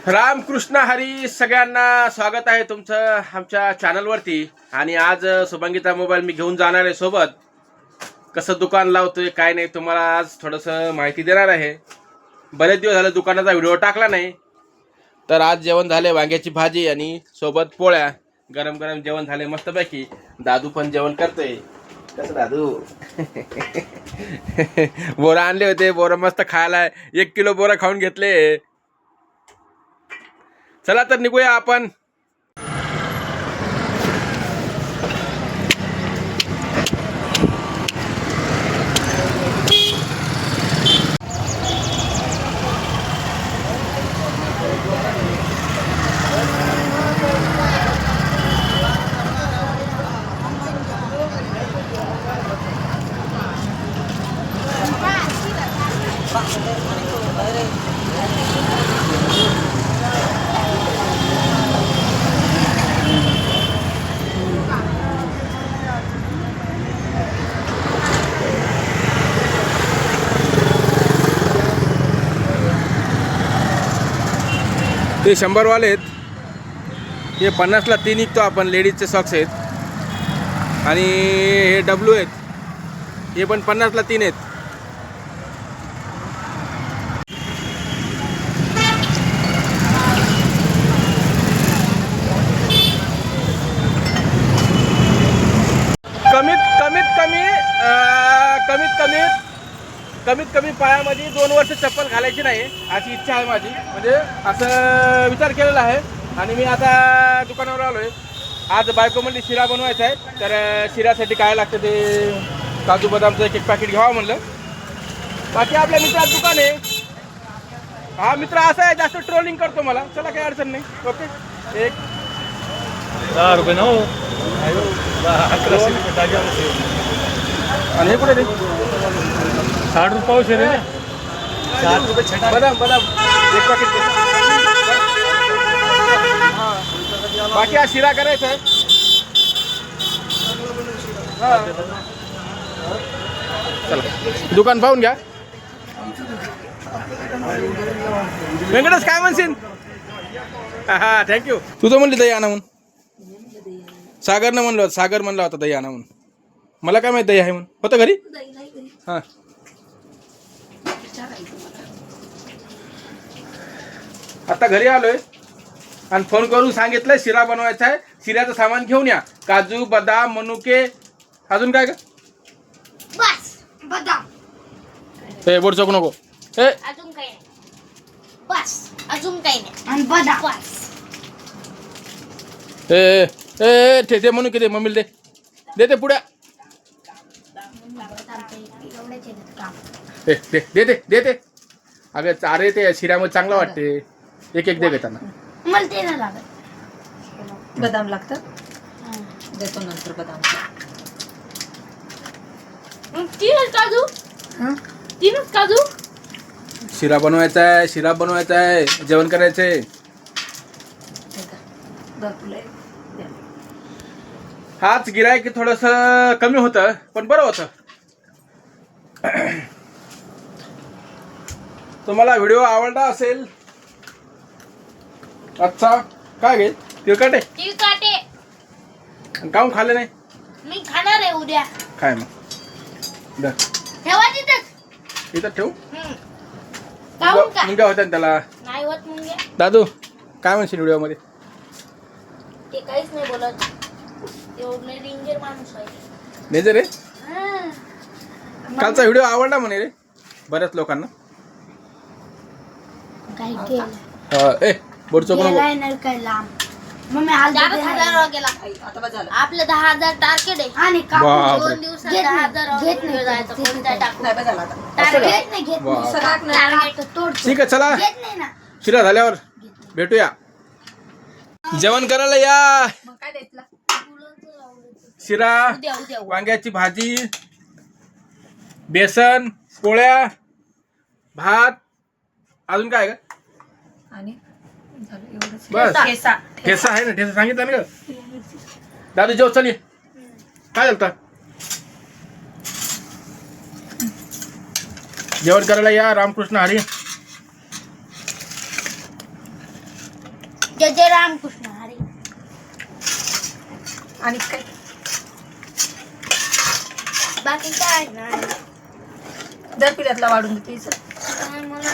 रामकृष्ण हरी. सगळ्यांना स्वागत आहे तुमचं आमच्या चॅनलवरती. आणि आज शुभांगीचा मोबाईल मी घेऊन जाणार आहे सोबत. कसं दुकान लावतोय काय नाही तुम्हाला आज थोडंसं माहिती देणार आहे. बरेच दिवस झाले दुकानाचा व्हिडिओ टाकला नाही. तर आज जेवण झाले, वांग्याची भाजी आणि सोबत पोळ्या. गरम गरम जेवण झाले मस्तपैकी. दादू पण जेवण करतोय. कसं दादू? बोरं आणले होते, बोरं मस्त खायला 1 किलो बोरं खाऊन घेतले. चला तर निघूया आपण. ते 100 वाले आहेत. हे 50ला 3 निघतो आपण. लेडीजचे सॉक्स आहेत आणि हे डब्ल्यू आहेत. हे पण 50ला 3 आहेत. कमीत कमी पायामध्ये 2 वर्ष चप्पल घालायची नाही अशी इच्छा आहे माझी. म्हणजे असं विचार केलेला आहे. आणि मी आता दुकानावर आलो आहे. आज बायको म्हणली शिरा बनवायचा आहे. तर शिऱ्यासाठी काय लागतं ते काजू बदामचं एक पॅकेट घ्यावं म्हणलं. बाकी आपल्या मित्राचं दुकान आहे. हा मित्र असा आहे जास्त ट्रोलिंग करतो मला. चला काही अडचण नाही. ओके. 10 रुपये ना हो. 1100 आणि हे कुठे ते 60 रुपये पावशेर आहे. 60 रुपये छटा. बदाम एक पॅकेट दे. बाकी हा शिरा करायचा आहे. चला दुकान पाहून घ्या. व्यंकटेश काय म्हणशील? हा थँक्यू. तुझं म्हणली दही आणा म्हणून. सागरनं म्हणलं होतं. सागर म्हणला होता दही आणा म्हणून. मला काय माहिती दही आहे म्हणून. होतं घरी. हां आता घरी आलोय आणि फोन करून सांगितलंय शिरा बनवायचा आहे. शिऱ्याचं सामान घेऊन या. काजू बदाम मनुके अजून काय का बस बदाम. हे बोट चोकू नको. हे अजून काही नाही. बस अजून काही नाही. आणि बदाम बस. ए ए ते मनुके दे. मम्मीला दे दे पुढ्या. दे दे दे दे दे. अगं अरे ते शिऱ्यामध्ये चांगलं वाटते. एक एक दे घेताना. मला ते नाही लागत. बदाम लागतात. देतो नंतर बदाम. तीनच काजू. तीनच काजू. शिरा बनवायचा आहे. शिरा बनवायचा आहे. जेवण करायचंय. हाच गिरायक की थोडस कमी होतं पण बरं होतं. तुम्हाला व्हिडिओ आवडला असेल. अच्छा काय घे तिळकाटे काटे काहून खाल्ले नाही. मी खाणार आहे उद्या. काय मग दर ठेवा तिथंच. इथं ठेवू. काहून का मुंग्या होत्या ना त्याला. नाही होत मुंग्या. दादू काय म्हणशील व्हिडिओ मध्ये. ते काहीच नाही बोलत. एवढं डेंजर माणूस आहे. डेंजर रे. हा. कालचा व्हिडिओ आवडला म्हणे रे बऱ्याच लोकांना. काय केलं ए बोट चोकू नको. नाही काय लांब. मम्मी हाल 10,000 गेला. आता बस झालं. आपलं 10,000 टार्गेट आहे. आणि बापरे. 2 दिवसात 10,000 घेत नाही जायचं. कोणत्या टाकू. नाही बस झालं आता. टार्गेट नाही घेत. बापरे. सगळ्यात नाही. टार्गेट तोड. ठीक आहे चला. घेत नाही ना. शिरा झाल्यावर भेटूया. जेवण करायला या. मग काय द्यायचं? शिरा उद्या वांग्याची भाजी बेसन पोळ्या भात अजून काय का आणि झालं एवढंच. बस. ठेसा. ठेसा आहे ना. ठेसा सांगितलं ना का दादू. जेव चल ये. काय झालं जेवण करायला या. रामकृष्ण हरी. जय जय रामकृष्ण हरी. आणि काय बाकी काय नाही. दर पिल्यातला वाढून देते काय मला